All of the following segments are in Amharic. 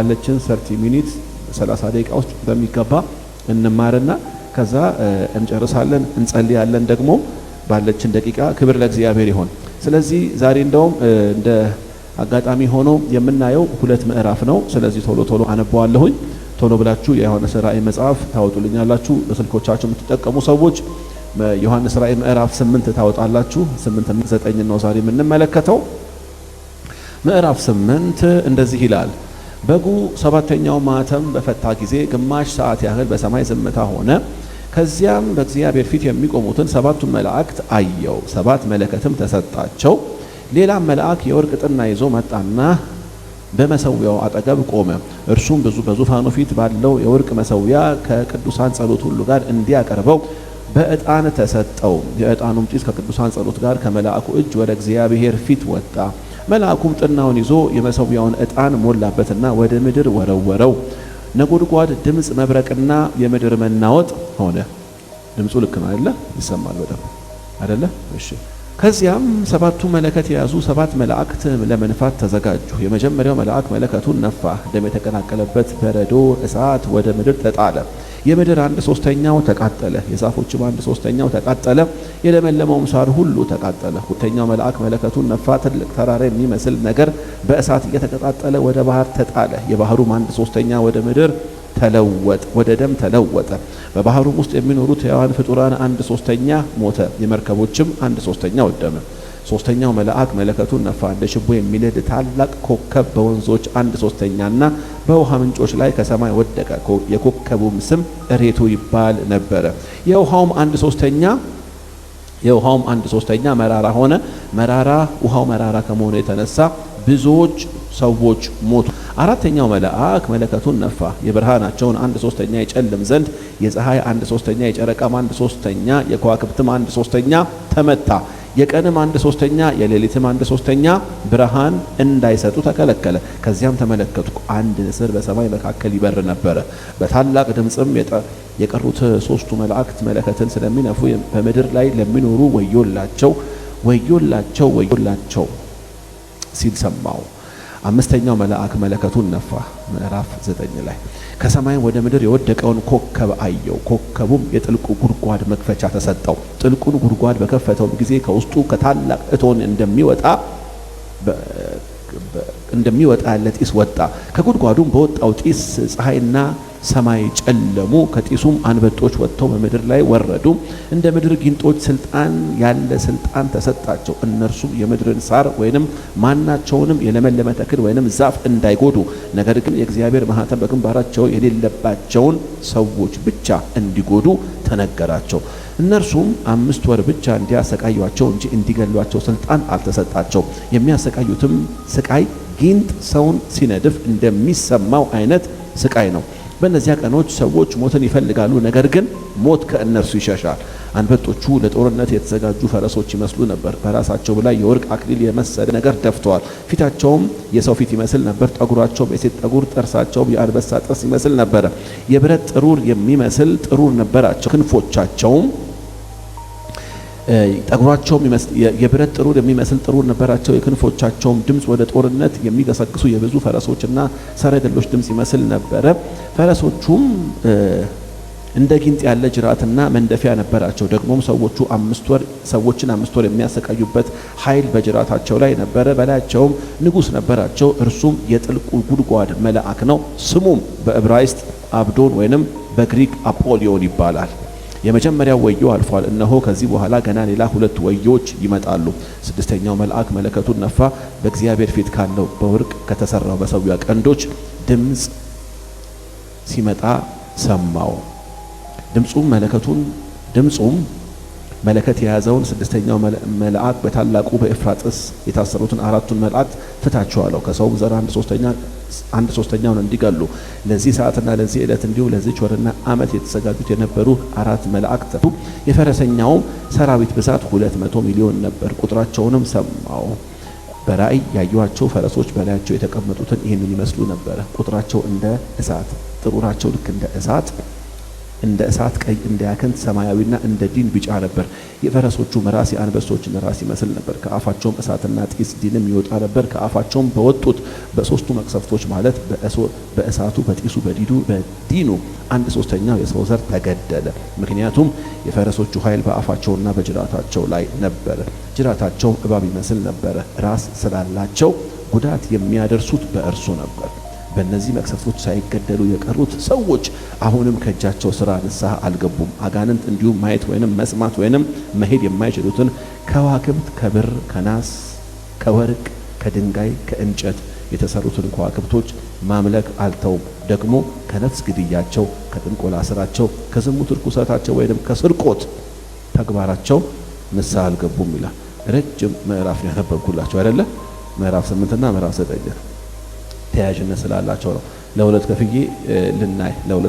ያለችን 30 ሚኒት 30 ደቂቃ ውስጥ በሚገባ እንማርና ከዛ እንጨርሳለን። እንጸልያለን ደግሞ ባለችን ደቂቃ። ክብር ለእግዚአብሔር ይሁን። ስለዚህ ዛሬ እንደውም እንደ አጋጣሚ ሆኖ የምናየው 2 ምዕራፍ ነው። ስለዚህ ቶሎ አነባዋለሁኝ። ቶሎ ብላችሁ የዮሐንስ ራእይ መጽሐፍ ታወጡልኛላችሁ። በስልኮቻችሁ የምትጠቀሙ ሰዎች ዮሐንስ ራእይ ምዕራፍ 8 ታወጣላችሁ። 8 እና 9 ነው ዛሬ የምንመለከተው። ምዕራፍ 8 እንደዚህ ይላል። በጉ 7ኛው ማኅተም በፈታ ጊዜ ግማሽ ሰዓት ያህል በሰማይ ዝምታ ሆነ። ከዚያም በእግዚአብሔር ፊት የሚቆሙትን 7ቱን መላእክት አየው። 7 መለከትም ተሰጣቸው። ሌላም መልአክ የወርቅ ጥና ይዞ መጣና በመሰዊያው አጠገብ ቆመ። እርሱም በዙፋኑ ፊት ባለው የወርቅ መሰዊያ ከቅዱሳን ጸሎት ሁሉ ጋር እንዲያቀርበው በዕጣን ተሰጠው። የዕጣኑም ጢስ ከቅዱሳን ጸሎት ጋር ከመልአኩ እጅ ወደ እግዚአብሔር ፊት ወጣ። መልአኩም ጥናውን ይዞ የመሰዊያውን ዕጣን ሞላበትና ወደ ምድር ወረወረው። ነጎድጓድ፣ ድምፅ፣ መብረቅና የምድር መናወጥ ሆነ። ድምፁ ልክ ነው አይደለ? ይሰማል በደንብ አይደለ? እሺ። ከዚያም 7ቱ መለከት የያዙ 7 መላእክት ለመንፋት ተዘጋጁ። የመጀመሪያው መልአክ መለከቱን ነፋ። ደም የተቀላቀለበት በረዶ እሳት ወደ ምድር ተጣለ። የምድር 1/3 ተቃጠለ። የዛፎችም 1/3 ተቃጠለ። የለመለመውም ሳር ሁሉ ተቃጠለ። ሁለተኛው መልአክ መለከቱን ነፋ። ትልቅ ተራራ የሚመስል ነገር በእሳት እየተቀጣጠለ ወደ ባህር ተጣለ። የባህሩም 1/3 ወደ ምድር ወደ ደም ተለወጠ። በባህሩም ውስጥ የሚኖሩት ሕያዋን ፍጡራን 1/3 ሞተ። የመርከቦችም 1/3 ወደመ። ሶስተኛው መልአክ መለከቱን ነፋ። እንደ ችቦ የሚነድ ታላቅ ኮከብ በወንዞች 1/3ና በውሃ ምንጮች ላይ ከሰማይ ወደቀ። የኮከቡም ስም እሬቱ ይባል ነበረ። የውሃውም 1/3 መራራ ሆነ። ውሃው መራራ ከመሆኑ የተነሳ ብዙዎች ሰዎች ሞቱ። አራተኛው መልአክ መለከቱን ነፋ። የብርሃናቸውን 1/3 ይጨልም ዘንድ የፀሐይ 1/3 የጨረቃም 1/3 የከዋክብትም 1/3 ተመታ። የቀንም 1/3 የሌሊትም 1/3 ብርሃን እንዳይሰጡ ተከለከለ። ከዚያም ተመለከቱ፣ አንድ ንስር በሰማይ መካከል ይበር ነበረ። በታላቅ ድምፅም የቀሩት 3ቱ መላእክት መለከትን ስለሚነፉ በምድር ላይ ለሚኖሩ ወዮላቸው ሲል ሰማው። አምስተኛው መልአክ መለከቱን ነፋ። ምዕራፍ 9 ላይ ከሰማይ ወደ ምድር የወደቀውን ኮከብ አየው። ኮከቡም የጥልቁ ጉድጓድ መክፈቻ ተሰጠው። ጥልቁን ጉድጓድ በከፈተው ጊዜ ከውስጡ ከታላቅ እቶን እንደሚወጣ ያለ ጢስ ወጣ። ከጉድጓዱም በወጣው ጢስ ፀሐይና ሰማይ ጨለሙ። ከጢሱም አንበጦች ወጥተው በምድር ላይ ወረዱ። እንደ ምድር ጊንጦች ያለ ስልጣን ተሰጣቸው። እነርሱም የምድርን ሳር ወይንም ማናቸውንም የለመለመ ተክል ወይንም ዛፍ እንዳይጎዱ፣ ነገር ግን የእግዚአብሔር ማኅተም በግንባራቸው የሌለባቸውን ሰዎች ብቻ እንዲጎዱ ተነገራቸው። እነርሱም 5 ወር ብቻ እንዲያሰቃዩአቸው እንጂ እንዲገሏቸው ስልጣን አልተሰጣቸው። የሚያሰቃዩትም ስቃይ ጊንጥ ሰውን ሲነድፍ እንደሚሰማው አይነት ስቃይ ነው። በእነዚያ ቀኖች ሰዎች ሞትን ይፈልጋሉ፣ ነገር ግን ሞት ከእነርሱ ይሸሻል። አንበጦቹ ለጦርነት የተዘጋጁ ፈረሶች ይመስሉ ነበር። በራሳቸው ላይ የወርቅ አክሊል የመሰለ ነገር ደፍተዋል። ፊታቸውም የሰው ፊት ይመስል ነበር። ጠጉራቸውም የሴት ጠጉር፣ ጥርሳቸውም የአንበሳ ጥርስ ይመስል ነበረ። የብረት ጥሩር የሚመስል ጥሩር ነበራቸው። ክንፎቻቸውም የብረት ጥሩር የሚመስል ጥሩር ነበራቸው። የክንፎቻቸውም ድምፅ ወደ ጦርነት የሚገሰግሱ የብዙ ፈረሶችና ሰረገሎች ድምፅ ይመስል ነበረ። ፈረሶቹም እንደ ጊንጥ ያለ ጅራትና መንደፊያ ነበራቸው። ደግሞም ሰዎችን 5 ወር የሚያሰቃዩበት ኃይል በጅራታቸው ላይ ነበረ። በላያቸውም ንጉሥ ነበራቸው። እርሱም የጥልቁ ጉድጓድ መልአክ ነው። ስሙም በዕብራይስጥ አብዶን ወይንም በግሪክ አፖሊዮን ይባላል። የመጀመሪያው ወዮ አልፏል። እነሆ ከዚህ በኋላ ገና ሌላ 2 ወዮች ይመጣሉ። 6ኛው መልአክ መለከቱን ነፋ። በእግዚአብሔር ፊት ካለው በወርቅ ከተሰራው መሠዊያ ቀንዶች ድምፅ ሲመጣ ሰማው። ድምፁም መለከት የያዘውን 6ኛው መልአክ በታላቁ በኤፍራጥስ የታሰሩትን 4ቱን መላእክት ፍታቸው አለው። ከሰውም ዘር 1/3 እንዲገሉ ለዚህ ሰዓትና ለዚህ ዕለት እንዲሁ ለዚች ወርና ዓመት የተዘጋጁት የነበሩ 4 መላእክት። የፈረሰኛውም ሰራዊት ብዛት 200 ሚሊዮን ነበር። ቁጥራቸውንም ሰማው። በራእይ ያዩአቸው ፈረሶች በላያቸው የተቀመጡትን ይህንን ይመስሉ ነበር። ቁጥራቸው እንደ እሳት፣ ጥሩራቸው ልክ እንደ እሳት እንደ እሳት ቀይ፣ እንደ ያክንት ሰማያዊና እንደ ዲን ቢጫ ነበር። የፈረሶቹም ራስ የአንበሶችን ራስ ይመስል ነበር። ከአፋቸውም እሳትና ጢስ ዲንም ይወጣ ነበር። ከአፋቸውም በወጡት በሶስቱ መቅሰፍቶች ማለት በእሳቱ፣ በጢሱ፣ በዲኑ 1/3 የሰው ዘር ተገደለ። ምክንያቱም የፈረሶቹ ኃይል በአፋቸውና በጅራታቸው ላይ ነበረ። ጅራታቸው እባብ ይመስል ነበረ። ራስ ስላላቸው ጉዳት የሚያደርሱት በእርሱ ነበር። በእነዚህ መቅሰፍቶች ሳይገደሉ የቀሩት ሰዎች አሁንም ከእጃቸው ስራ ንስሐ አልገቡም። አጋንንት እንዲሁም ማየት ወይንም መስማት ወይንም መሄድ የማይችሉትን ከዋክብት፣ ከብር፣ ከናስ፣ ከወርቅ፣ ከድንጋይ፣ ከእንጨት የተሰሩትን ከዋክብቶች ማምለክ አልተውም። ደግሞ ከነፍስ ግድያቸው፣ ከጥንቆላ ስራቸው፣ ከዝሙት ርኩሰታቸው ወይንም ከስርቆት ተግባራቸው ንስሐ አልገቡም ይላል። ረጅም ምዕራፍ ያነበብኩላችሁ አይደለ? ምዕራፍ 8 እና ምዕራፍ 9 ተያያዥነት ስላላቸው ነው። ለሁለት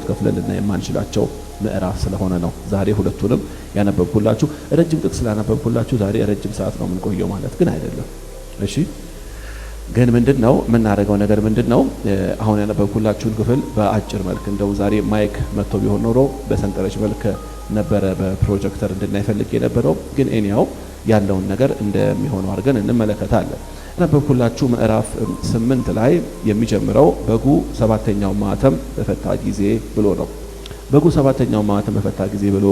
ከፍለን ልናይ የማንችላቸው ምዕራፍ ስለሆነ ነው ዛሬ ሁለቱንም ያነበብኩላችሁ። ረጅም ጥቅስ ስላነበብኩላችሁ ዛሬ ረጅም ሰዓት ነው የምንቆየው ማለት ግን አይደለም። እሺ፣ ግን ምንድነው የምናደርገው ነገር ምንድነው? አሁን ያነበብኩላችሁን ክፍል በአጭር መልክ እንደው ዛሬ ማይክ መጥቶ ቢሆን ኖሮ በሰንጠረዥ መልክ ነበረ በፕሮጀክተር እንድናይ ፈልጌ የነበረው። ግን ኤኒያው ያለውን ነገር እንደሚሆነው አድርገን እንመለከታለን። ያነበብኩላችሁ ምዕራፍ 8 ላይ የሚጀምረው በጉ 7ኛው ማኅተም በፈታ ጊዜ ብሎ ነው። በጉ 7ኛው ማኅተም በፈታ ጊዜ ብሎ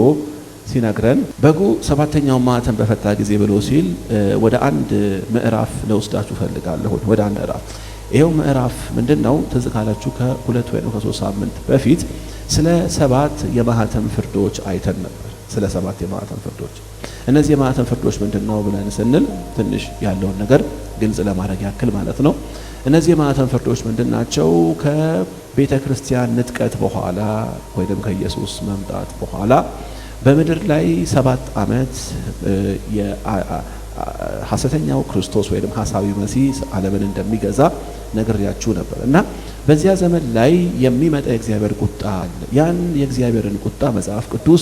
ሲነግረን በጉ 7ኛው ማኅተም በፈታ ጊዜ ብሎ ሲል ወደ አንድ ምዕራፍ ለወስዳችሁ ፈልጋለሁ። ወደ አንድ ምዕራፍ። ይሄው ምዕራፍ ምንድነው? ትዝ ካላችሁ ከ2 ወይ ከ3 ሳምንት በፊት ስለ 7 የማኅተም ፍርዶች አይተን ነበር። ስለ 7 የማኅተም ፍርዶች። እነዚህ የማኅተም ፍርዶች ምንድነው ብለን ስንል ትንሽ ያለውን ነገር ግልጽ ለማድረግ ያክል ማለት ነው። እነዚህ የማኅተም ፍርዶች ምንድናቸው? ከቤተ ክርስቲያን ንጥቀት በኋላ ወይም ከኢየሱስ መምጣት በኋላ በምድር ላይ 7 ዓመት ሐሰተኛው ክርስቶስ ወይም ሐሳዊ መሲህ ዓለምን እንደሚገዛ ነግሬያችሁ ነበር እና በዚያ ዘመን ላይ የሚመጣ የእግዚአብሔር ቁጣ አለ። ያን የእግዚአብሔርን ቁጣ መጽሐፍ ቅዱስ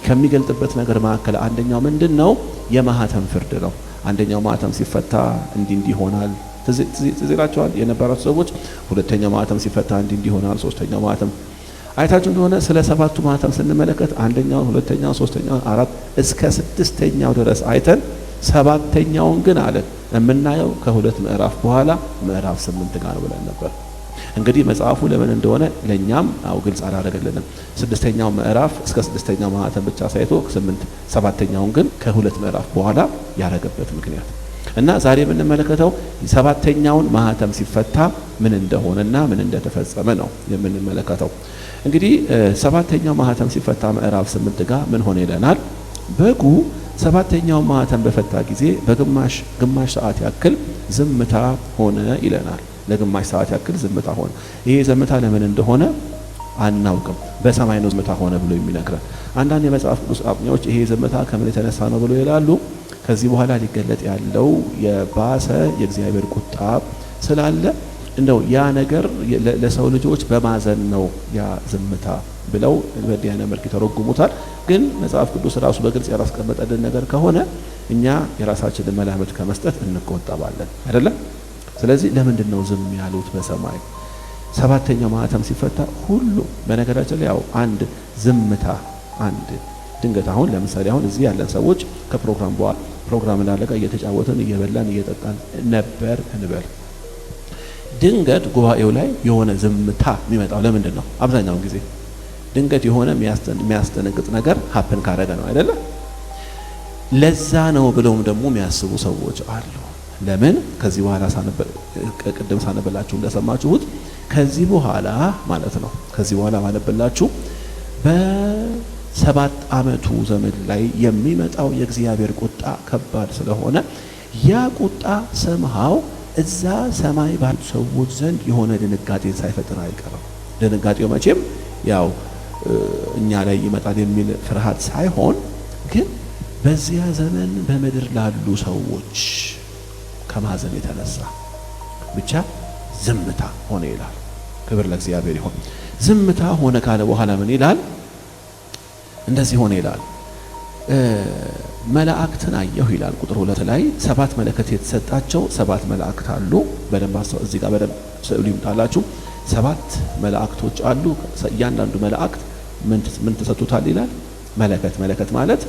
ከሚገልጥበት ነገር መካከል አንደኛው ምንድነው? የማኅተም ፍርድ ነው። አንደኛው ማኅተም ሲፈታ እንዲህ ይሆናል። ትዝ ይላችኋል የነበራችሁ ሰዎች። ሁለተኛው ማኅተም ሲፈታ እንዲህ ይሆናል። ሶስተኛው ማኅተም አይታችሁ እንደሆነ ስለ 7ቱ ማኅተም ስንመለከት አንደኛው፣ ሁለተኛው፣ ሶስተኛው፣ 4 እስከ 6ኛው ድረስ አይተን 7ኛውን ግን አለ የምናየው ከ2 ምዕራፍ በኋላ ምዕራፍ 8 ጋር ነው ብለን ነበር። እንግዲህ መጽሐፉ ለምን እንደሆነ ለኛም ግልጽ አላደረገልንም። 6ኛው ምዕራፍ እስከ 6ኛው ማኅተም ብቻ ሳይቶ 7ኛውን ግን ከ2 ምዕራፍ በኋላ ያረገበት ምክንያት እና ዛሬ የምንመለከተው 7ኛውን ማኅተም ሲፈታ ምን እንደሆነና ምን እንደተፈጸመ ነው የምንመለከተው። እንግዲህ 7ኛው ማኅተም ሲፈታ ምዕራፍ 8 ጋር ምን ሆነ ይለናል? በጉ 7ኛው ማኅተም በፈታ ጊዜ በግማሽ ሰዓት ያክል ዝምታ ሆነ ይለናል። ለግማሽ ሰዓት ያክል ዝምታ ሆነ። ይሄ ዝምታ ለምን እንደሆነ አናውቅም። በሰማይ ነው ዝምታ ሆነ ብሎ የሚነግረን። አንዳንድ የመጽሐፍ ቅዱስ አጥኚዎች ይሄ ዝምታ ከምን የተነሳ ነው ብሎ ይላሉ። ከዚህ በኋላ ሊገለጥ ያለው የባሰ የእግዚአብሔር ቁጣ ስላለ እንደው ያ ነገር ለሰው ልጆች በማዘን ነው ያ ዝምታ ብለው በዲያና መልክ ተረጉሙታል። ግን መጽሐፍ ቅዱስ ራሱ በግልጽ ያስቀመጠልን ነገር ከሆነ እኛ የራሳችንን መላምት ከመስጠት እንቆጠባለን አይደለም። ስለዚህ ለምንድን ነው ዝም ያሉት? በሰማይ 7ኛው ማኅተም ሲፈታ ሁሉ በነገራችን ላይ ያው አንድ ዝምታ አንድ ድንገት አሁን ለምሳሌ አሁን እዚህ ያለን ሰዎች ከፕሮግራም በኋላ ፕሮግራም እንዳለቀ እየተጫወትን እየበላን እየጠጣን ነበር እንበል። ድንገት ጉባኤው ላይ የሆነ ዝምታ የሚመጣው ለምንድን ነው? አብዛኛውን ጊዜ ድንገት የሆነ የሚያስደነግጥ ነገር ሀፕን ካረገ ነው አይደለ? ለዛ ነው ብለውም ደግሞ የሚያስቡ ሰዎች አሉ። ለምን? ከዚህ በኋላ ቅድም ሳነበላችሁ እንደሰማችሁት ከዚህ በኋላ ማለት ነው። ከዚህ በኋላ ማነበላችሁ በ7 ዓመቱ ዘመን ላይ የሚመጣው የእግዚአብሔር ቁጣ ከባድ ስለሆነ ያ ቁጣ ሰምሃው እዛ ሰማይ ባሉ ሰዎች ዘንድ የሆነ ድንጋጤን ሳይፈጥር አይቀርም። ድንጋጤው መቼም ያው እኛ ላይ ይመጣል የሚል ፍርሃት ሳይሆን ግን በዚያ ዘመን በምድር ላሉ ሰዎች ከማዘን የተነሳ ብቻ ዝምታ ሆነ ይላል። ክብር ለእግዚአብሔር ይሁን። ዝምታ ሆነ ካለ በኋላ ምን ይላል? እንደዚህ ሆነ ይላል። መላእክትን አየሁ ይላል። ቁጥር 2 ላይ 7 መለከት የተሰጣቸው 7 መላእክት አሉ። በደንብ እዚህ ጋር በደንብ ስዕሉ ይምጣላችሁ። 7 መላእክቶች አሉ። እያንዳንዱ መላእክት ምን ተሰጥቶታል ይላል? መለከት። መለከት ማለት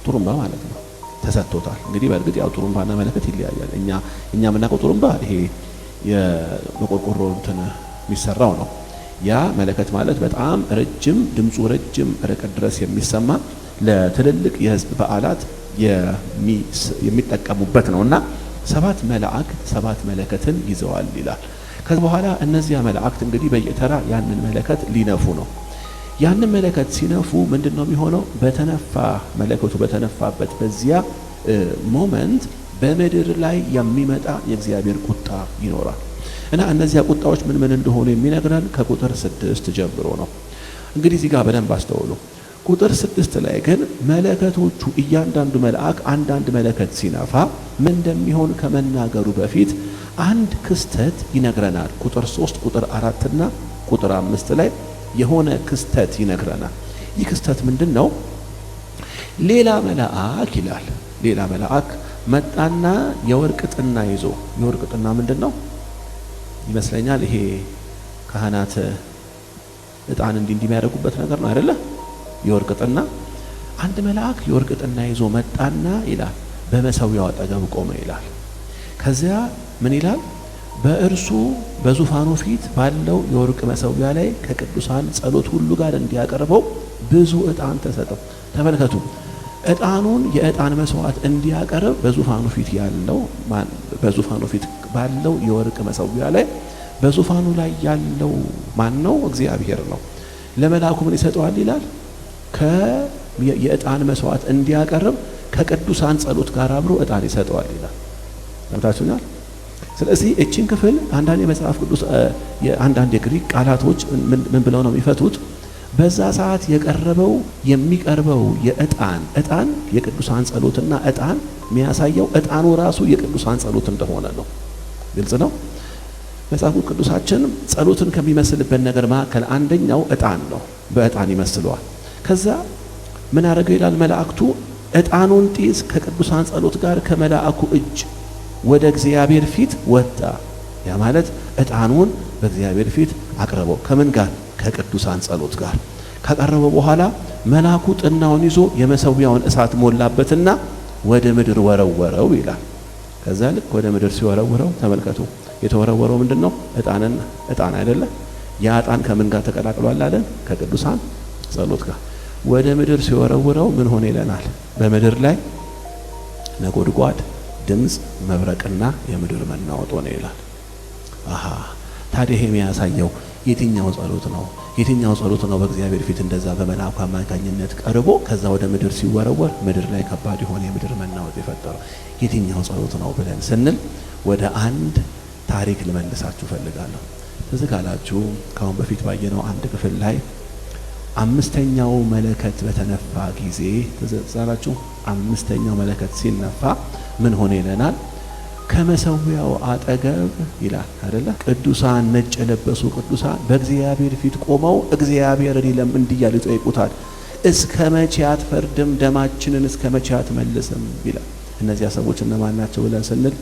ጡሩምባ ማለት ነው። ተሰጥቶታል። እንግዲህ በእርግጥ ያው ጡሩምባና መለከት ይለያያል። እኛ የምናውቀው ጡሩምባ ይሄ የመቆርቆሮ እንትን የሚሰራው ነው። ያ መለከት ማለት በጣም ረጅም ድምፁ ረጅም ርቀት ድረስ የሚሰማ ለትልልቅ የህዝብ በዓላት የሚጠቀሙበት ነውና 7 መላእክት 7 መለከትን ይዘዋል ይላል። ከዚህ በኋላ እነዚያ መላእክት እንግዲህ በየተራ ያንን መለከት ሊነፉ ነው። ያንን መለከት ሲነፉ ምንድነው የሚሆነው? መለከቱ በተነፋበት በዚያ ሞመንት በምድር ላይ የሚመጣ የእግዚአብሔር ቁጣ ይኖራል። እና እነዚያ ቁጣዎች ምን እንደሆኑ የሚነግረን ከቁጥር 6 ጀምሮ ነው። እንግዲህ እዚህ ጋር በደንብ አስተውሉ። ቁጥር 6 ላይ ግን መለከቶቹ እያንዳንዱ መልአክ አንዳንድ መለከት ሲነፋ ምን እንደሚሆን ከመናገሩ በፊት አንድ ክስተት ይነግረናል። ቁጥር 3 ቁጥር 4 እና ቁጥር 5 ላይ የሆነ ክስተት ይነግረናል። ይህ ክስተት ምንድነው? ሌላ መልአክ ይላል። ሌላ መልአክ መጣና የወርቅ ጥና ይዞ፣ የወርቅ ጥና ምንድነው ይመስለኛል? ይሄ ካህናት ዕጣን እንዲሚያደርጉበት ነገር ነው አይደለ? የወርቅ ጥና። አንድ መልአክ የወርቅ ጥና ይዞ መጣና ይላል በመሰዊያው አጠገብ ቆመ ይላል። ከዚያ ምን ይላል? በእርሱ በዙፋኑ ፊት ባለው የወርቅ መሰዊያ ላይ ከቅዱሳን ጸሎት ሁሉ ጋር እንዲያቀርበው ብዙ ዕጣን ተሰጠው። ተመልከቱ፣ ዕጣኑን የዕጣን መስዋዕት እንዲያቀርብ በዙፋኑ ፊት ባለው የወርቅ መሰዊያ ላይ በዙፋኑ ላይ ያለው ማን ነው? እግዚአብሔር ነው። ለመልአኩ ምን ይሰጠዋል ይላል? የዕጣን መስዋዕት እንዲያቀርብ ከቅዱሳን ጸሎት ጋር አብሮ ዕጣን ይሰጠዋል ይላል። ታውቃላችሁ። ስለዚህ እቺን ክፍል አንዳንድ የመጽሐፍ ቅዱስ አንዳንድ የግሪክ ቃላቶች ምን ብለው ነው የሚፈቱት? በዛ ሰዓት የሚቀርበው ዕጣን የቅዱሳን ጸሎትና ዕጣን የሚያሳየው ዕጣኑ ራሱ የቅዱሳን ጸሎት እንደሆነ ነው። ግልጽ ነው። መጽሐፍ ቅዱሳችን ጸሎትን ከሚመስልበት ነገር መካከል አንደኛው ዕጣን ነው። በዕጣን ይመስለዋል። ከዛ ምን አደረገው ይላል? መላእክቱ ዕጣኑን ጢስ ከቅዱሳን ጸሎት ጋር ከመላእኩ እጅ ወደ እግዚአብሔር ፊት ወጣ። ያ ማለት ዕጣኑን በእግዚአብሔር ፊት አቅርበው ከምን ጋር? ከቅዱሳን ጸሎት ጋር ካቀረበው በኋላ መልአኩ ጥናውን ይዞ የመሰዊያውን እሳት ሞላበትና ወደ ምድር ወረወረው ይላል። ከዛ ልክ ወደ ምድር ሲወረወረው ተመልከቱ። የተወረወረው ምንድነው? ዕጣን አይደለ? ያ ዕጣን ከምን ጋር ተቀላቅሏል አለን? ከቅዱሳን ጸሎት ጋር። ወደ ምድር ሲወረወረው ምን ሆነ ይለናል? በምድር ላይ ነጎድጓድ ድምፅ፣ መብረቅና የምድር መናወጥ ሆነ ይላል። ታዲያ ይሄ የሚያሳየው የትኛው ጸሎት ነው? የትኛው ጸሎት ነው በእግዚአብሔር ፊት እንደዛ በመልአኩ አማካኝነት ቀርቦ ከዛ ወደ ምድር ሲወረወር ምድር ላይ ከባድ የሆነ የምድር መናወጥ የፈጠረው የትኛው ጸሎት ነው ብለን ስንል ወደ አንድ ታሪክ ልመልሳችሁ ፈልጋለሁ። ትዝ ካላችሁ ከአሁን በፊት ባየነው አንድ ክፍል ላይ 5ኛው መለከት በተነፋ ጊዜ ተዘጻላችሁ። 5ኛው መለከት ሲነፋ ምን ሆነ ይለናል? ከመሰዊያው አጠገብ ይላል አይደለ? ቅዱሳን ነጭ የለበሱ ቅዱሳን በእግዚአብሔር ፊት ቆመው እግዚአብሔርን እንዲያሉ ይጠይቁታል። እስከ መቼ አትፈርድም? ደማችንን እስከ መቼ አትመልስም? ይላል። እነዚያ ሰዎች እነማን ናቸው ብለን ስንል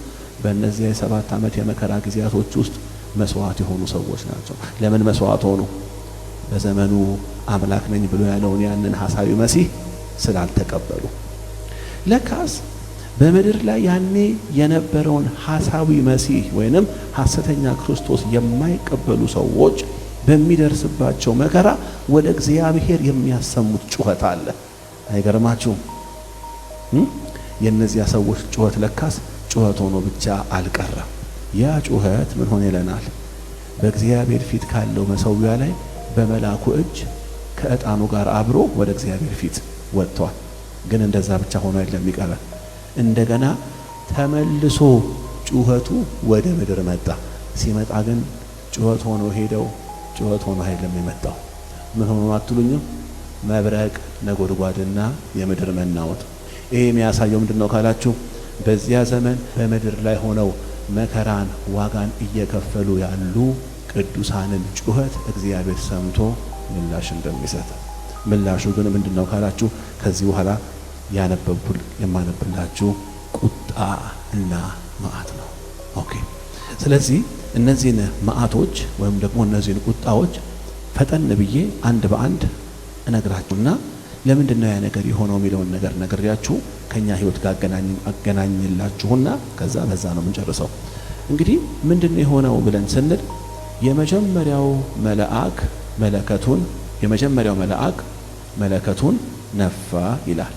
በእነዚያ የ7 ዓመት የመከራ ጊዜያቶች ውስጥ መስዋዕት የሆኑ ሰዎች ናቸው። ለምን መስዋዕት ሆኑ? በዘመኑ አምላክ ነኝ ብሎ ያለውን ያንን ሐሳዊ መሲህ ስላልተቀበሉ። ለካስ በምድር ላይ ያኔ የነበረውን ሐሳዊ መሲህ ወይንም ሐሰተኛ ክርስቶስ የማይቀበሉ ሰዎች በሚደርስባቸው መከራ ወደ እግዚአብሔር የሚያሰሙት ጩኸት አለ። አይገርማችሁም? የእነዚያ ሰዎች ጩኸት ለካስ ጩኸት ሆኖ ብቻ አልቀረም። ያ ጩኸት ምን ሆነ ይለናል? በእግዚአብሔር ፊት ካለው መሰዊያ ላይ በመላኩ እጅ ከዕጣኑ ጋር አብሮ ወደ እግዚአብሔር ፊት ወጥቷል። ግን እንደዛ ብቻ ሆኖ አይደለም የሚቀረን። እንደገና ተመልሶ ጩኸቱ ወደ ምድር መጣ። ሲመጣ ግን ጩኸት ሆኖ ጩኸት ሆኖ አይደለም የመጣው። ምን ሆኖ አትሉኝም? መብረቅ፣ ነጎድጓድና የምድር መናወጥ። ይሄ የሚያሳየው ምንድነው ካላችሁ በዚያ ዘመን በምድር ላይ ሆነው መከራን ዋጋን እየከፈሉ ያሉ ቅዱሳንን ጩኸት እግዚአብሔር ሰምቶ ምላሽ እንደሚሰጥ። ምላሹ ግን ምንድነው ካላችሁ ከዚህ በኋላ የማነብላችሁ ቁጣ እና መዓት ነው። ኦኬ። ስለዚህ እነዚህን መዓቶች ወይም ደግሞ እነዚህን ቁጣዎች ፈጠን ብዬ አንድ በአንድ እነግራችሁና ለምንድነው ያ ነገር የሆነው የሚለውን ነገር ነግሬያችሁ ከኛ ህይወት ጋር አገናኝላችሁና ከዛ በዛ ነው የምንጨርሰው። እንግዲህ ምንድነው የሆነው ብለን ስንል የመጀመሪያው መልአክ መለከቱን ነፋ ይላል።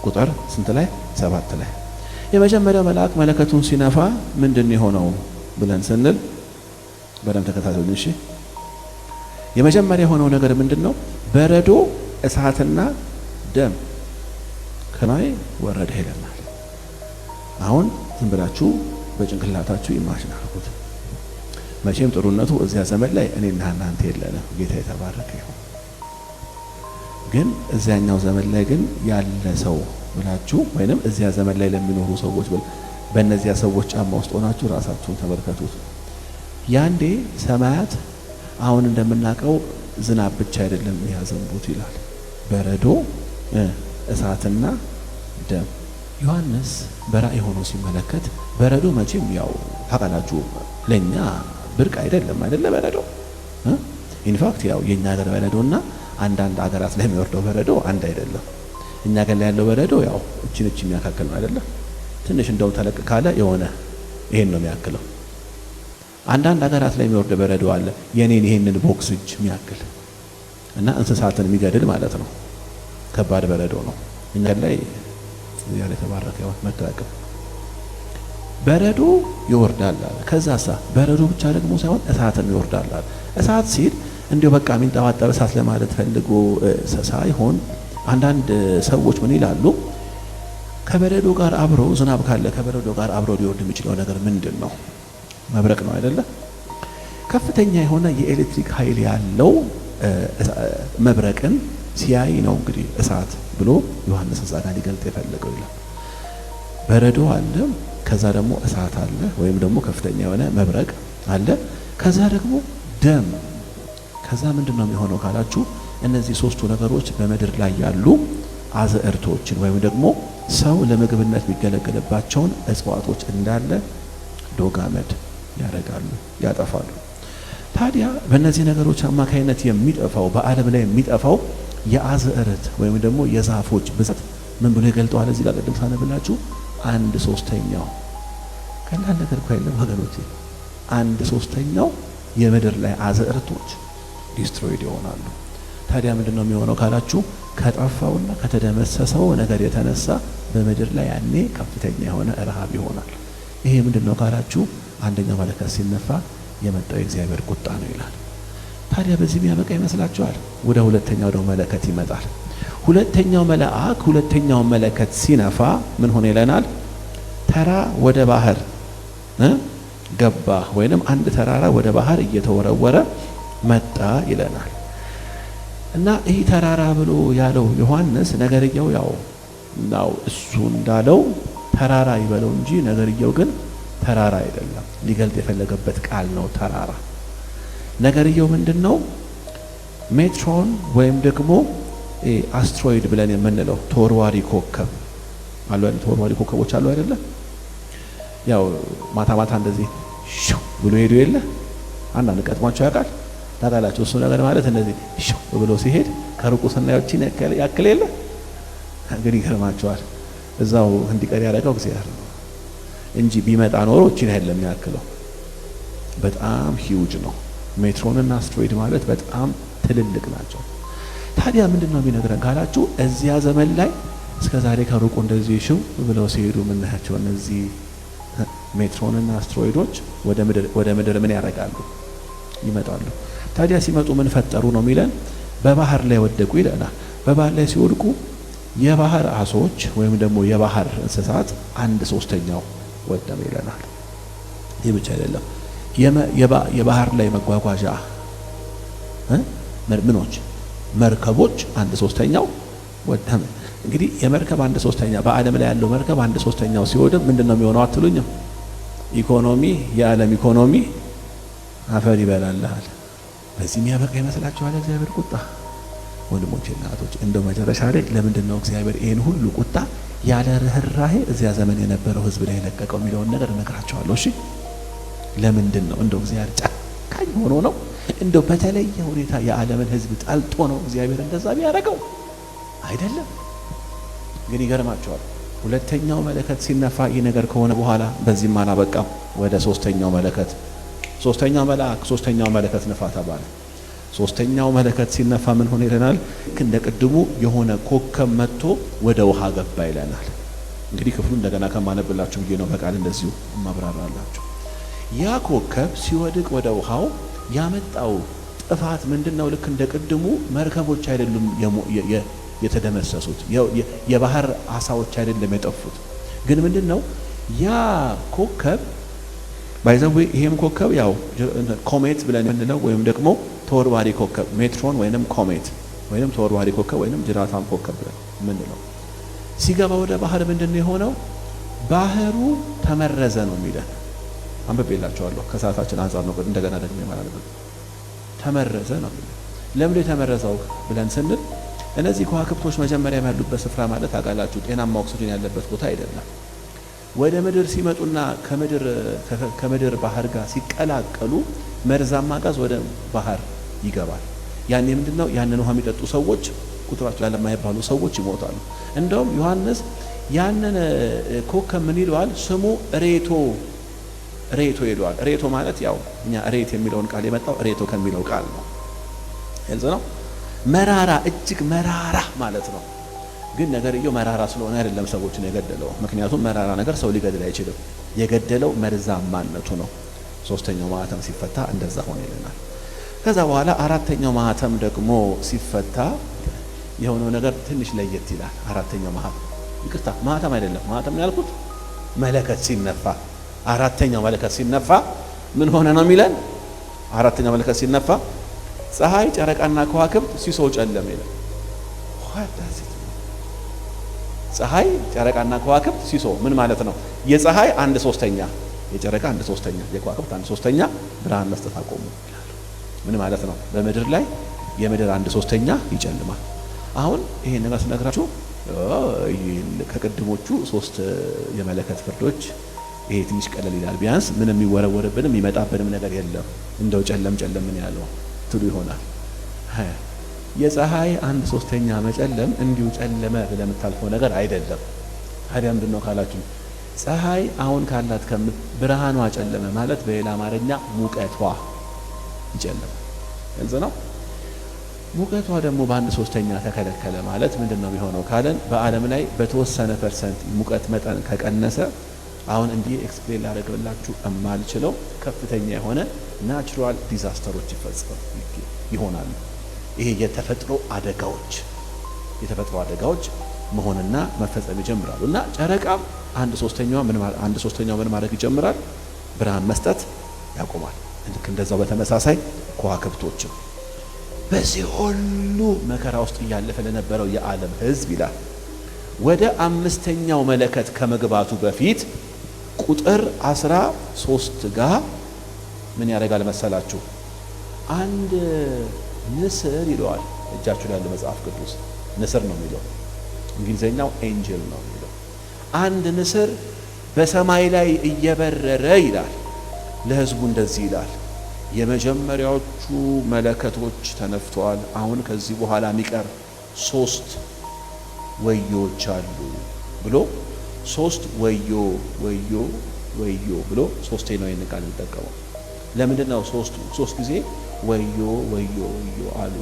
ቁጥር ስንት ላይ? 7 ላይ። የመጀመሪያው መልአክ መለከቱን ሲነፋ ምንድነው የሆነው ብለን ስንል በደም ተከታተሉኝ እሺ። የመጀመሪያ የሆነው ነገር ምንድነው? በረዶ እሳትና ደም ከማይ ወረደ ይለናል። አሁን ዝም ብላችሁ በጭንቅላታችሁ ኢማጂን አድርጉት። መቼም ጥሩነቱ እዚያ ዘመን ላይ እኔና እናንተ የለንም፣ ጌታ የተባረከ ይሁን። ግን እዚያኛው ዘመን ላይ ግን ያለ ሰው ብላችሁ ወይንም እዚያ ዘመን ላይ ለሚኖሩ ሰዎች በእነዚያ ሰዎች ጫማ ውስጥ ሆናችሁ ራሳችሁን ተመልከቱት። ያንዴ ሰማያት አሁን እንደምናውቀው ዝናብ ብቻ አይደለም የሚያዘንቡት ይላል፣ በረዶ እሳትና ደም። ዮሐንስ በራእይ ሆኖ ሲመለከት በረዶ መቼም ያው ታውቃላችሁ ለኛ ብርቅ አይደለም አይደለ? በረዶ ኢንፋክት ያው የኛ ሀገር በረዶና አንዳንድ ሀገራት ላይ የሚወርደው በረዶ አንድ አይደለም። እኛ ሀገር ላይ ያለው በረዶ ያው እቺን የሚያካክል ነው አይደለ? ትንሽ እንደው ተለቅ ካለ የሆነ ይሄን ነው የሚያክለው። አንዳንድ ሀገራት ላይ የሚወርድ በረዶ አለ ይሄንን ቦክስ እጅ የሚያክል እና እንስሳትን የሚገድል ማለት ነው። ከባድ በረዶ ነው። እኛ ላይ ያለ ተባረከ ያው መታቀም በረዶ ይወርዳል አለ። ከዛሳ በረዶ ብቻ ደግሞ ሳይሆን እሳትም ይወርዳል አለ። እሳት ሲል እንዲሁ በቃ የሚንጠባጠብ እሳት ለማለት ፈልጎ ሳይሆን አንዳንድ ሰዎች ምን ይላሉ? ከበረዶ ጋር አብሮ ዝናብ ካለ ከበረዶ ጋር አብሮ ሊወርድ የሚችለው ነገር ምንድን ነው? መብረቅ ነው አይደለ? ከፍተኛ የሆነ የኤሌክትሪክ ኃይል ያለው መብረቅን ሲያይ ነው እንግዲህ እሳት ብሎ ዮሐንስ እዛ ጋር ሊገልጥ የፈለገው ይላል። በረዶ አለ፣ ከዛ ደግሞ እሳት አለ፣ ወይም ደግሞ ከፍተኛ የሆነ መብረቅ አለ፣ ከዛ ደግሞ ደም። ከዛ ምንድነው የሚሆነው ካላችሁ እነዚህ ሶስቱ ነገሮች በምድር ላይ ያሉ አዝዕርቶችን ወይም ደግሞ ሰው ለምግብነት የሚገለገልባቸውን እጽዋቶች እንዳለ ዶጋመድ ያደርጋሉ፣ ያጠፋሉ። ታዲያ በእነዚህ ነገሮች አማካይነት የሚጠፋው በዓለም ላይ የሚጠፋው የአዝዕርት ወይም ደግሞ የዛፎች ብዛት ምን ብሎ ይገልጠዋል? እዚህ ጋር ቅድም ሳነብላችሁ 1/3 ቀላል ነገር እኮ አይደለም ወገኖቼ። 1/3 የምድር ላይ አዝዕርቶች ዲስትሮይድ ይሆናሉ። ታዲያ ምንድነው የሚሆነው ካላችሁ ከጠፋውና ከተደመሰሰው ነገር የተነሳ በምድር ላይ ያኔ ከፍተኛ የሆነ ረሃብ ይሆናል። ይሄ ምንድነው ካላችሁ አንደኛው መለከት ሲነፋ የመጣው የእግዚአብሔር ቁጣ ነው ይላል። ታዲያ በዚህ የሚያበቃ ይመስላችኋል? ወደ ሁለተኛው ደግሞ መለከት ይመጣል። ሁለተኛው መለከት ሲነፋ ምን ሆነ ይለናል? ተራ ወደ ባህር ገባ፣ ወይንም አንድ ተራራ ወደ ባህር እየተወረወረ መጣ ይለናል። እና ይህ ተራራ ብሎ ያለው ዮሐንስ ነገርየው ያው እሱ እንዳለው ተራራ ይበለው እንጂ ነገርየው ግን ተራራ አይደለም። ሊገልጥ የፈለገበት ቃል ነው ተራራ። ነገርየው ምንድነው? ሜትሮን ወይም ደግሞ አስትሮይድ ብለን የምንለው ተወርዋሪ ኮከብ አሉ አይደል? ተወርዋሪ ኮከቦች አሉ አይደለ? ያው ማታ እንደዚህ ሹ ብሎ ሄዱ የለ አንዳንድ ቀጥሟቸው ያውቃል። ታውቃላችሁ እሱ ነገር ማለት እንደዚህ ሹ ብሎ ሲሄድ ከሩቁ ስናዮችን ያክል የለ እንግዲህ ይገርማቸዋል። እዛው እንዲቀር ያደረገው እግዚአብሔር ነው እንጂ ቢመጣ ኖሮ እቺን አይደለም የሚያክለው። በጣም ሂውጅ ነው። ሜትሮንና አስትሮይድ ማለት በጣም ትልልቅ ናቸው። ታዲያ ምንድነው የሚነግረን ካላችሁ እዚያ ዘመን ላይ እስከ ዛሬ ከሩቁ እንደዚህ ሽው ብለው ሲሄዱ የምናያቸው እነዚህ ሜትሮንና አስትሮይዶች ወደ ምድር ምን ያደርጋሉ? ይመጣሉ። ታዲያ ሲመጡ ምን ፈጠሩ ነው የሚለን? በባህር ላይ ወደቁ ይለናል። በባህር ላይ ሲወድቁ የባህር አሶች ወይም ደግሞ የባህር እንስሳት 1/3 ወደመ ይለናል። ይህ ብቻ አይደለም። የባህር ላይ መጓጓዣ ምኖች መርከቦች 1/3 ወደመ። እንግዲህ የመርከብ 1/3 በዓለም ላይ ያለው መርከብ 1/3 ሲወድም ምንድነው የሚሆነው አትሉኝም? ኢኮኖሚ፣ የዓለም ኢኮኖሚ አፈር ይበላልሃል። በዚህ የሚያበቃ ይመስላችኋል እግዚአብሔር ቁጣ? ወንድሞቼና እህቶች እንደው መጨረሻ ላይ ለምንድነው እግዚአብሔር ይሄን ሁሉ ቁጣ ያለ ርህራሄ እዚያ ዘመን የነበረው ህዝብ ላይ የለቀቀው የሚለውን ነገር እነግራቸዋለሁ። እሺ ለምንድን ነው እንደው እግዚአብሔር ጨካኝ ሆኖ ነው እንደው በተለየ ሁኔታ የዓለምን ሕዝብ ጠልጦ ነው እግዚአብሔር እንደዛ ቢያደርገው አይደለም። ግን ይገርማቸዋል። ሁለተኛው መለከት ሲነፋ ይህ ነገር ከሆነ በኋላ በዚህም አላበቃም። ወደ ሶስተኛው መለከት ሶስተኛው መለከት ነፋ ተባለ። ሶስተኛው መለከት ሲነፋ ምን ሆነ ይለናል? እንደ ቅድሙ የሆነ ኮከብ መጥቶ ወደ ውሃ ገባ ይለናል። እንግዲህ ክፍሉ እንደገና ከማነብላችሁ ብዬ ነው በቃል እንደዚሁ ማብራራላችሁ። ያ ኮከብ ሲወድቅ ወደ ውሃው ያመጣው ጥፋት ምንድነው? ልክ እንደ ቅድሙ መርከቦች አይደሉም የተደመሰሱት፣ የባህር አሳዎች አይደለም የጠፉት። ግን ምንድነው ያ ኮከብ ባይዘው ይሄም ኮከብ ያው ኮሜት ብለን የምንለው ወይም ደግሞ ተወርዋሪ ኮከብ ሜትሮን ወይንም ኮሜት ወይንም ተወርዋሪ ኮከብ ወይንም ጅራታም ኮከብ ብለን የምንለው ሲገባ ወደ ባህር ምንድነው የሆነው? ባህሩ ተመረዘ ነው የሚለን። አንብቤላችኋለሁ ከሰዓታችን አንፃር ነው እንደገና ደግሞ ማለት ነው። ተመረዘ ነው የሚለን። ለምን የተመረዘው ብለን ስንል እነዚህ ከዋክብቶች መጀመሪያ ያሉበት ስፍራ ማለት አቃላችሁ ጤናማ ኦክሲጅን ያለበት ቦታ አይደለም። ወደ ምድር ሲመጡና ከምድር ባህር ጋር ሲቀላቀሉ መርዛማ ጋዝ ወደ ባህር ይገባል። ያኔ ምንድነው ያንን ውሃ የሚጠጡ ሰዎች ቁጥራቸው ያለማይባሉ ሰዎች ይሞታሉ። እንደውም ዮሐንስ ያንን ኮከብ ምን ይለዋል? ስሙ ሬቶ ይለዋል። ሬቶ ማለት ያው እኛ ሬት የሚለውን ቃል የመጣው ሬቶ ከሚለው ቃል ነው። ግልጽ ነው። መራራ፣ እጅግ መራራ ማለት ነው። ግን ነገርየው መራራ ስለሆነ አይደለም ሰዎችን የገደለው። ምክንያቱም መራራ ነገር ሰው ሊገድል አይችልም። የገደለው መርዛማነቱ ነው። ሶስተኛው ማህተም ሲፈታ እንደዛ ሆነ ይለናል። ከዛ በኋላ አራተኛው ማህተም ደግሞ ሲፈታ የሆነው ነገር ትንሽ ለየት ይላል። አራተኛው ማህተም አይደለም ማህተም ያልኩት መለከት ሲነፋ፣ አራተኛው መለከት ሲነፋ ምን ሆነ ነው የሚለን? አራተኛው መለከት ሲነፋ ፀሐይ፣ ጨረቃና ከዋክብት ሲሶ ጨለመ ይላል። ፀሐይ፣ ጨረቃና ከዋክብት ሲሶ ምን ማለት ነው? የፀሐይ 1/3፣ የጨረቃ 1/3፣ የከዋክብት 1/3 ብርሃን መስጠት አቆሙ ይላሉ። ምን ማለት ነው? በምድር ላይ የምድር 1/3 ይጨልማል። አሁን ይሄን ነገር ስነግራችሁ ከቅድሞቹ 3 የመለከት ፍርዶች ይሄ ትንሽ ቀለል ይላል። ቢያንስ ምንም የሚወረወርብንም ይመጣብንም ነገር የለም። እንደው ጨለም ምን ያለው ትሉ ይሆናል። የፀሐይ 1/3 መጨለም እንዲሁ ጨለመ ብለህ የምታልፈው ነገር አይደለም። ታዲያ ምንድን ነው ካላችሁ ፀሐይ አሁን ካላት ብርሃኗ ጨለመ ማለት በሌላ አማርኛ ሙቀቷ ይጨለመ። ግልጽ ነው። ሙቀቷ ደግሞ በ1/3 ተከለከለ ማለት ምንድን ነው የሚሆነው ካለን በዓለም ላይ በተወሰነ ፐርሰንት ሙቀት መጠን ከቀነሰ አሁን እንዲህ ኤክስፕሌን ላደርግላችሁ የማልችለው ከፍተኛ የሆነ ናቹራል ዲዛስተሮች ይሆናሉ። ይሄ የተፈጥሮ አደጋዎች መሆንና መፈጸም ይጀምራሉ። እና ጨረቃም 1/3 ምን ማድረግ ይጀምራል? ብርሃን መስጠት ያቆማል። ልክ እንደዛው በተመሳሳይ ከዋክብቶችም በዚህ ሁሉ መከራ ውስጥ እያለፈ ለነበረው የዓለም ሕዝብ ይላል ወደ 5ኛው መለከት ከመግባቱ በፊት ቁጥር 13 ጋር ምን ያደርጋል መሰላችሁ? አንድ ንስር ይለዋል። እጃችሁ ላይ ያለ መጽሐፍ ቅዱስ ንስር ነው የሚለው፣ እንግሊዘኛው ኤንጀል ነው የሚለው። አንድ ንስር በሰማይ ላይ እየበረረ ይላል ለሕዝቡ እንደዚህ ይላል፣ የመጀመሪያዎቹ መለከቶች ተነፍተዋል። አሁን ከዚህ በኋላ የሚቀር 3 ወዮች አሉ ብሎ 3 ወዮ ብሎ 3 ነው ይህን ቃል የሚጠቀመው። ለምንድን ነው 3 ጊዜ ወዮ አሉ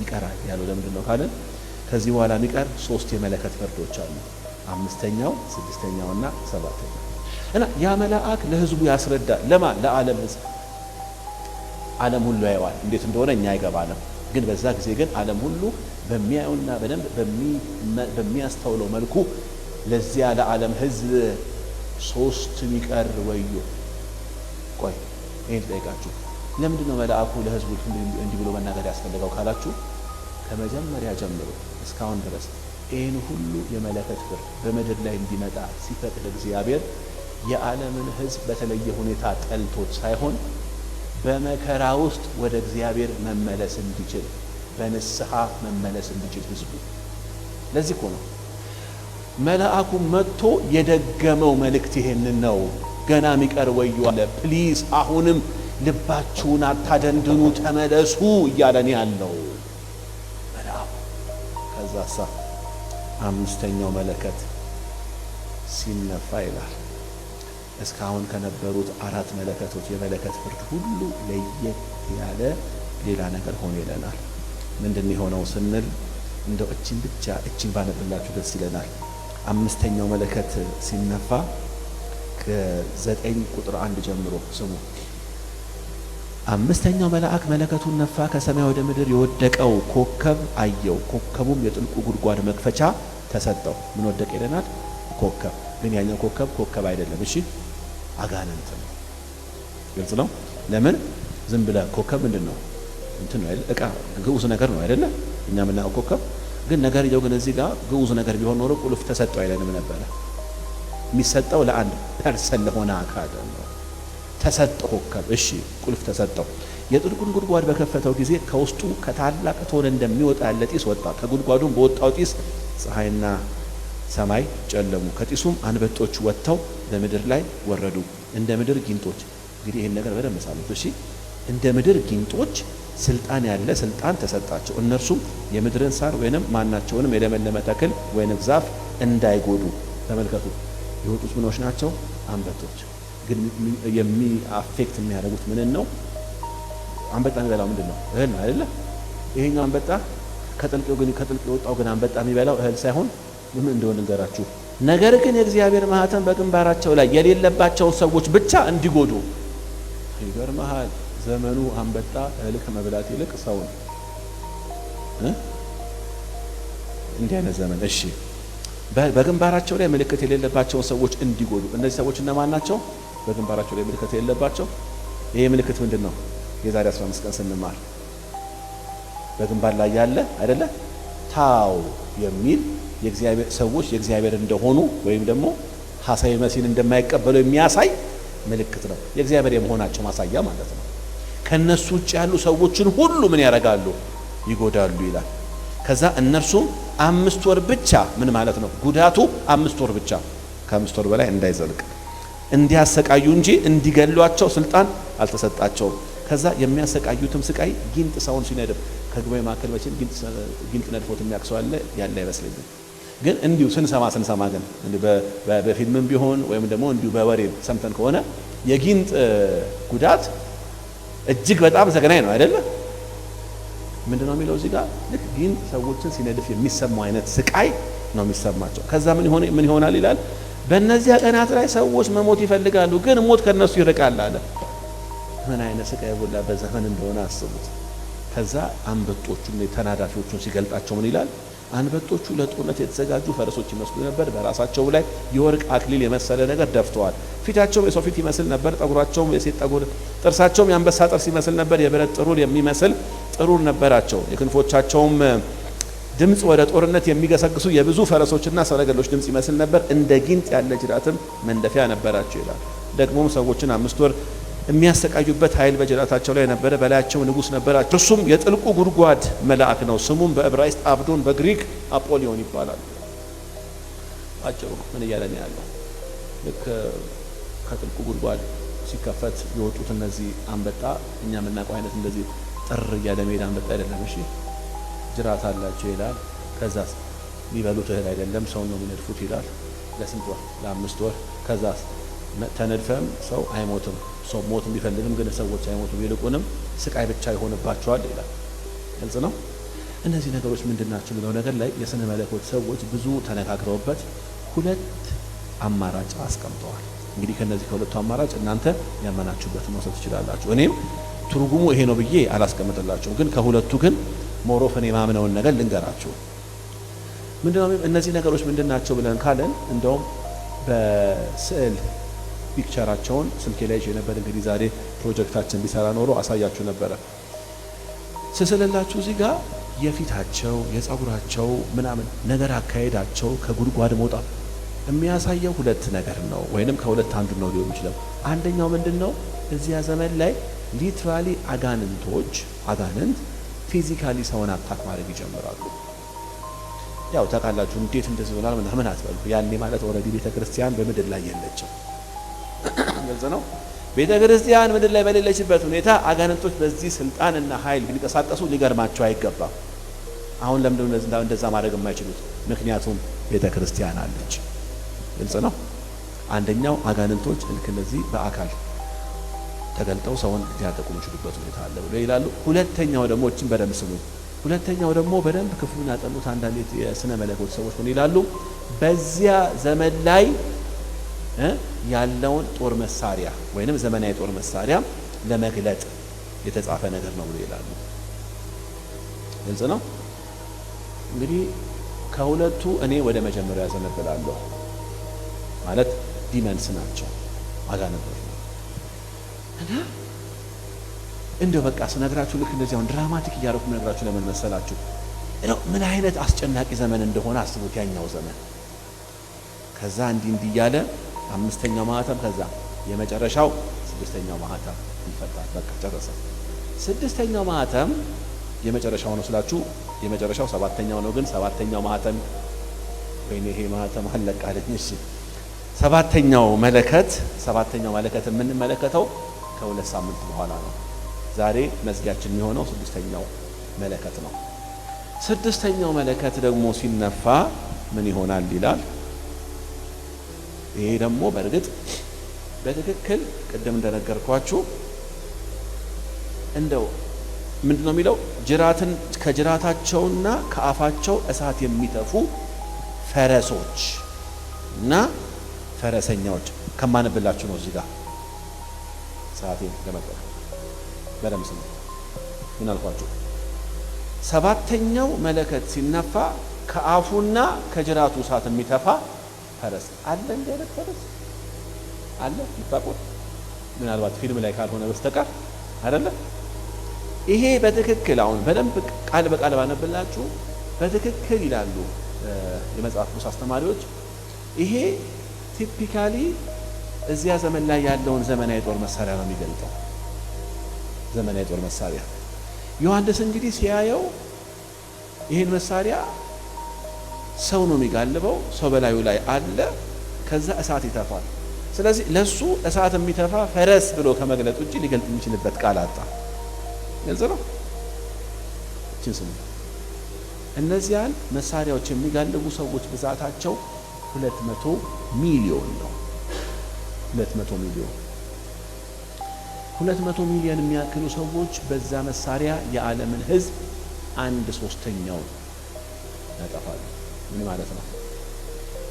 ይቀራል ያለው? ለምንድን ነው ካለን ከዚህ በኋላ የሚቀር 3 የመለከት ፍርዶች አሉ። 5ኛው፣ 6ኛው እና 7ኛው። እና ያ መልአክ ለሕዝቡ ያስረዳል። ለማን? ለዓለም ሕዝብ። ዓለም ሁሉ ያየዋል። እንዴት እንደሆነ እኛ አይገባንም። ግን በዛ ጊዜ ግን ዓለም ሁሉ በሚያዩና በደንብ በሚያስተውለው መልኩ ለዚያ ለዓለም ሕዝብ 3 የሚቀር ወዮ። ቆይ ይሄን ጠይቃችሁ ለምንድን ነው መልአኩ ለሕዝቡ እንዲህ ብሎ መናገር ያስፈልገው ካላችሁ ከመጀመሪያ ጀምሮ እስካሁን ድረስ ይህን ሁሉ የመለከት ፍርድ በምድር ላይ እንዲመጣ ሲፈቅድ እግዚአብሔር የዓለምን ሕዝብ በተለየ ሁኔታ ጠልቶት ሳይሆን በመከራ ውስጥ ወደ እግዚአብሔር መመለስ እንዲችል፣ በንስሐ መመለስ እንዲችል ሕዝቡ። ለዚህ እኮ ነው መልአኩ መጥቶ የደገመው መልእክት ይሄንን ነው። ገና የሚቀር ወዮ አለ። ፕሊዝ አሁንም ልባችሁን አታደንድኑ ተመለሱ እያለን ያለው መልአኩ። ከዛሳ አምስተኛው መለከት ሲነፋ ይላል እስካሁን ከነበሩት 4 መለከቶች የመለከት ፍርድ ሁሉ ለየት ያለ ሌላ ነገር ሆኖ ይለናል። ምንድን የሆነው ስንል እንደው እቺን ባነብላችሁ ደስ ይለናል። አምስተኛው መለከት ሲነፋ ከ9 ቁጥር 1 ጀምሮ ስሙ። አምስተኛው መልአክ መለከቱን ነፋ፣ ከሰማይ ወደ ምድር የወደቀው ኮከብ አየው። ኮከቡም የጥልቁ ጉድጓድ መክፈቻ ተሰጠው። ምን ወደቀ ይለናል? ኮከብ። ግን ያኛው ኮከብ አይደለም። እሺ አጋንንት ነው። ግልጽ ነው። ለምን ዝም ብለ ኮከብ ምንድን ነው? እንትን ነው አይደል? እቃ ግዑዝ ነገር ነው አይደለ? እኛ የምናውቀው ኮከብ ግን ነገር ይኸው ግን እዚህ ጋር ግዑዝ ነገር ቢሆን ኖሮ ቁልፍ ተሰጠው አይለንም ነበረ። የሚሰጠው ለአንድ ፐርሰን ለሆነ አካል ነው። ተሰጠው ኮከብ። እሺ ቁልፍ ተሰጠው። የጥልቁን ጉድጓድ በከፈተው ጊዜ ከውስጡ ከታላቅ እቶን እንደሚወጣ ያለ ጢስ ወጣ። ከጉድጓዱም በወጣው ጢስ ፀሐይና ሰማይ ጨለሙ። ከጢሱም አንበጦች ወጥተው በምድር ላይ ወረዱ፣ እንደ ምድር ጊንጦች። እንግዲህ ይሄን ነገር በደንብ ሳሉት። እሺ እንደ ምድር ጊንጦች ስልጣን ተሰጣቸው። እነርሱም የምድርን ሳር ወይንም ማናቸውንም የለመለመ ተክል ወይንም ዛፍ እንዳይጎዱ። ተመልከቱ፣ የወጡት ምኖች ናቸው? አንበጦች። ግን አፌክት የሚያደርጉት ምን ነው? አንበጣ የሚበላው ምንድን ነው? እህል ነው አይደለ? ይሄኛው አንበጣ ከጥልቅ የወጣው ግን አንበጣ የሚበላው እህል ሳይሆን ምን እንደሆነ እንገራችሁ። ነገር ግን የእግዚአብሔር ማህተም በግንባራቸው ላይ የሌለባቸውን ሰዎች ብቻ እንዲጎዱ። ይገርምሃል፣ ዘመኑ አንበጣ እህል ከመብላት ይልቅ ሰው ነው። እንዲህ አይነት ዘመን። እሺ በግንባራቸው ላይ ምልክት የሌለባቸውን ሰዎች እንዲጎዱ። እነዚህ ሰዎች እነማን ናቸው? በግንባራቸው ላይ ምልክት የሌለባቸው። ይሄ ምልክት ምንድን ነው? የዛሬ 15 ቀን ስንማር በግንባር ላይ ያለ አይደለ ታው የሚል የእግዚአብሔር ሰዎች የእግዚአብሔር እንደሆኑ ወይም ደግሞ ሐሳዊ መሲህን እንደማይቀበሉ የሚያሳይ ምልክት ነው። የእግዚአብሔር የመሆናቸው ማሳያ ማለት ነው። ከነሱ ውጭ ያሉ ሰዎችን ሁሉ ምን ያደርጋሉ? ይጎዳሉ ይላል። ከዛ እነርሱም 5 ወር ብቻ ምን ማለት ነው? ጉዳቱ 5 ወር ብቻ ከ5 ወር በላይ እንዳይዘልቅ እንዲያሰቃዩ እንጂ እንዲገሏቸው ስልጣን አልተሰጣቸውም። ከዛ የሚያሰቃዩትም ስቃይ ጊንጥ ሰውን ሲነድፍ ከጉባኤ መካከል መቼም ጊንጥ ነድፎት የሚያክሰው ያለ አይመስለኝም። ግን እንዲሁ ስንሰማ ግን በፊልምም ቢሆን ወይም ደግሞ እንዲሁ በወሬ ሰምተን ከሆነ የጊንጥ ጉዳት እጅግ በጣም ዘግናኝ ነው አይደለ? ምንድነው የሚለው እዚህ ጋር? ልክ ጊንጥ ሰዎችን ሲነድፍ የሚሰማው አይነት ስቃይ ነው የሚሰማቸው። ከዛ ምን ይሆናል ይላል? በእነዚያ ቀናት ላይ ሰዎች መሞት ይፈልጋሉ፣ ግን ሞት ከነሱ ይርቃል አለ። ምን አይነት ስቃይ የሞላበት ዘመን እንደሆነ አስቡት። ከዛ አንበጦቹን ተናዳፊዎቹን ሲገልጣቸው ምን ይላል? አንበጦቹ ለጦርነት የተዘጋጁ ፈረሶች ይመስሉ ነበር። በራሳቸው ላይ የወርቅ አክሊል የመሰለ ነገር ደፍተዋል። ፊታቸውም የሰው ፊት ይመስል ነበር። ጠጉራቸውም የሴት ጠጉር፣ ጥርሳቸውም የአንበሳ ጥርስ ይመስል ነበር። የብረት ጥሩር የሚመስል ጥሩር ነበራቸው። የክንፎቻቸውም ድምፅ ወደ ጦርነት የሚገሰግሱ የብዙ ፈረሶችና ሰረገሎች ድምፅ ይመስል ነበር። እንደ ጊንጥ ያለ ጅራትም መንደፊያ ነበራቸው ይላል። ደግሞም ሰዎችን 5 ወር የሚያሰቃዩበት ኃይል በጅራታቸው ላይ ነበረ። በላያቸው ንጉሥ ነበራቸው። እርሱም የጥልቁ ጉድጓድ መልአክ ነው። ስሙም በዕብራይስጥ አብዶን በግሪክ አጶሊዮን ይባላል። አጭሩ ምን እያለን ያለው? ልክ ከጥልቁ ጉድጓድ ሲከፈት የወጡት እነዚህ አንበጣ እኛ የምናውቀው አይነት እንደዚህ ጥር እያለ መሄድ አንበጣ አይደለም። እሺ ጅራት አላቸው ይላል። ከዛስ የሚበሉት እህል አይደለም፣ ሰው ነው የሚነድፉት ይላል። ለስንት ወር? ለ5 ወር። ከዛስ ተነድፈም ሰው አይሞትም። ሰው ሞት ቢፈልግም ግን ሰዎች አይሞቱም፣ ይልቁንም ስቃይ ብቻ ይሆንባቸዋል ይላል። ግልጽ ነው። እነዚህ ነገሮች ምንድናቸው ብለው ነገር ላይ የስነ መለኮት ሰዎች ብዙ ተነጋግረውበት 2 አማራጭ አስቀምጠዋል። እንግዲህ ከነዚህ ከሁለቱ አማራጭ እናንተ ያመናችሁበት መውሰድ ትችላላችሁ። እኔም ትርጉሙ ይሄ ነው ብዬ አላስቀምጥላችሁም፣ ግን ከሁለቱ ግን ሞሮፍን የማምነውን ነገር ልንገራችሁ። ምንድነው እነዚህ ነገሮች ምንድናቸው ብለን ካለን እንደውም በስዕል ፒክቸራቸውን ስልኬ ላይ የነበር እንግዲህ ዛሬ ፕሮጀክታችን ቢሰራ ኖሮ አሳያችሁ ነበረ። ስስልላችሁ እዚህ ጋር የፊታቸው የጸጉራቸው ምናምን ነገር አካሄዳቸው ከጉድጓድ መውጣት የሚያሳየው 2 ነገር ነው፣ ወይንም ከሁለት አንዱ ነው ሊሆን ይችላል። አንደኛው ምንድነው? እዚያ ዘመን ላይ ሊትራሊ አጋንንት ፊዚካሊ ሰውን አታክ ማድረግ ይጀምራሉ። ያው ታውቃላችሁ እንዴት እንደዚህ ሆናል ምናምን አትበሉ። ያኔ ማለት ኦልሬዲ ቤተክርስቲያን በምድር ላይ የለችም። ግልጽ ነው። ቤተ ክርስቲያን ምድር ላይ በሌለችበት ሁኔታ አጋንንቶች በዚህ ስልጣንና ኃይል ቢንቀሳቀሱ ሊገርማቸው አይገባም። አሁን ለምንድን ነው እንደዛ ማድረግ የማይችሉት? ምክንያቱም ቤተ ክርስቲያን አለች። ግልጽ ነው። አንደኛው አጋንንቶች ልክ እንደዚህ በአካል ተገልጠው ሰውን ሊያጠቁ የሚችሉበት ሁኔታ አለ ብሎ ይላሉ። ሁለተኛው ደግሞ እቺን በደንብ ስሙ። ሁለተኛው ደግሞ በደንብ ክፍሉን ያጠኑት አንዳንድ የስነ መለኮት ሰዎች ምን ይላሉ? በዚያ ዘመን ላይ ያለውን ጦር መሳሪያ ወይንም ዘመናዊ ጦር መሳሪያ ለመግለጥ የተጻፈ ነገር ነው ብሎ ይላሉ። ግልጽ ነው። እንግዲህ ከሁለቱ እኔ ወደ መጀመሪያ ያዘነብላለሁ። ማለት ዲመንስ ናቸው አጋንንቶች ነው። እና እንደው በቃ ስነግራችሁ ልክ እንደዚህ አሁን ድራማቲክ እያደረኩ ነግራችሁ ለምን መሰላችሁ? ምን አይነት አስጨናቂ ዘመን እንደሆነ አስቡት። ያኛው ዘመን ከዛ እንዲህ እያለ አምስተኛው ማህተም ከዛ የመጨረሻው ስድስተኛው ማህተም ይፈታል። በቃ ጨረሰ። ስድስተኛው ማህተም የመጨረሻው ነው ስላችሁ የመጨረሻው ሰባተኛው ነው። ግን ሰባተኛው ማህተም ወይኔ ይሄ ማህተም አለቃለኝ። እሺ ሰባተኛው መለከት የምንመለከተው ከሁለት ሳምንት በኋላ ነው። ዛሬ መዝጊያችን የሚሆነው ስድስተኛው መለከት ነው። ስድስተኛው መለከት ደግሞ ሲነፋ ምን ይሆናል ይላል። ይሄ ደግሞ በእርግጥ በትክክል ቅድም እንደነገርኳችሁ እንደው ምንድነው የሚለው ጅራትን ከጅራታቸውና ከአፋቸው እሳት የሚተፉ ፈረሶች እና ፈረሰኛዎች ከማንብላችሁ ነው። እዚህ ጋር ሰዓቴን ለመጠር በደምብ ስሙ። ምን አልኳችሁ? ሰባተኛው መለከት ሲነፋ ከአፉና ከጅራቱ እሳት የሚተፋ ፈረስ አለ። እንደ አይነት ፈረስ አለ ይታቆት ምናልባት ፊልም ላይ ካልሆነ በስተቀር አይደለ? ይሄ በትክክል አሁን በደንብ ቃል በቃል ባነብላችሁ በትክክል ይላሉ የመጽሐፍ ቅዱስ አስተማሪዎች። ይሄ ቲፒካሊ እዚያ ዘመን ላይ ያለውን ዘመናዊ ጦር መሳሪያ ነው የሚገልጠው። ዘመናዊ ጦር መሳሪያ ዮሐንስ እንግዲህ ሲያየው ይሄን መሳሪያ ሰው ነው የሚጋልበው። ሰው በላዩ ላይ አለ። ከዛ እሳት ይተፋል። ስለዚህ ለሱ እሳት የሚተፋ ፈረስ ብሎ ከመግለጥ ውጪ ሊገልጥ የሚችልበት ቃል አጣ። ግልጽ ነው። እቺን ስሙ። እነዚያን መሳሪያዎች የሚጋልቡ ሰዎች ብዛታቸው 200 ሚሊዮን ነው። 200 ሚሊዮን 200 ሚሊዮን የሚያክሉ ሰዎች በዛ መሳሪያ የዓለምን ሕዝብ 1/3 ያጠፋሉ። ምን ማለት ነው?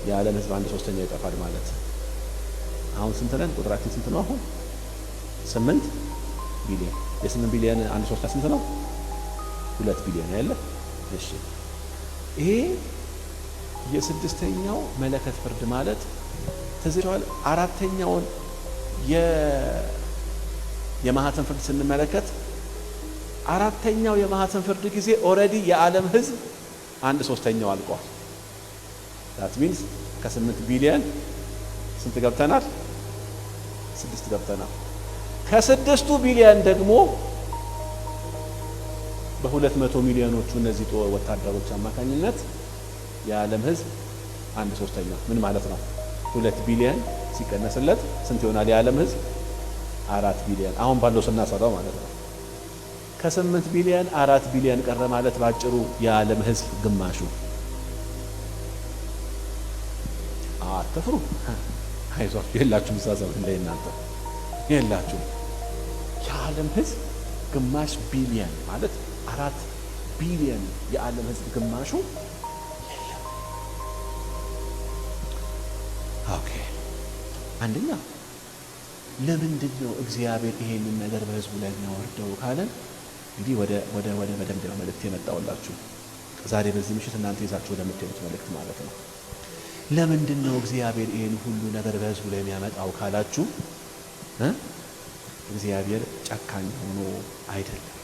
የዓለም ሕዝብ 1/3 ይጠፋል ማለት አሁን ስንት ነን? ቁጥራችን ስንት ነው? አሁን 8 ቢሊዮን። የ8 ቢሊዮን 1/3 ስንት ነው? 2 ቢሊዮን አይደለ? እሺ ይሄ የስድስተኛው መለከት ፍርድ ማለት ተዝሯል። አራተኛውን የማህተም ፍርድ ስንመለከት አራተኛው የማህተም ፍርድ ጊዜ ኦልሬዲ የዓለም ሕዝብ 1/3 አልቋል። that means ከ8 ቢሊዮን ስንት ገብተናል? 6 ገብተናል። ከ6 ቢሊዮን ደግሞ በ200 ሚሊዮኖቹ እነዚህ ወታደሮች አማካኝነት የዓለም ሕዝብ 1/3 ምን ማለት ነው? 2 ቢሊዮን ሲቀነስለት ስንት ይሆናል? የዓለም ሕዝብ 4 ቢሊዮን አሁን ባለው ስናሰራው ማለት ነው። ከ8 ቢሊዮን 4 ቢሊዮን ቀረ ማለት ባጭሩ የዓለም ሕዝብ ግማሹ። አትፍሩ፣ አይዟችሁ፣ የላችሁም ምሳሳብ እንደ እናንተ የላችሁም። የዓለም ሕዝብ ግማሽ ቢሊዮን ማለት 4 ቢሊዮን የዓለም ሕዝብ ግማሹ የለም። ኦኬ አንደኛ ለምንድን ነው እግዚአብሔር ይሄንን ነገር በሕዝቡ ላይ የሚያወርደው ካለን እንግዲህ ወደ መደምደሚያው መልእክት የመጣውላችሁ ዛሬ በዚህ ምሽት እናንተ ይዛችሁ ወደምትሄዱት መልእክት ማለት ነው። ለምንድን ነው እግዚአብሔር ይሄን ሁሉ ነገር በሕዝቡ ላይ የሚያመጣው ካላችሁ እግዚአብሔር ጨካኝ ሆኖ አይደለም።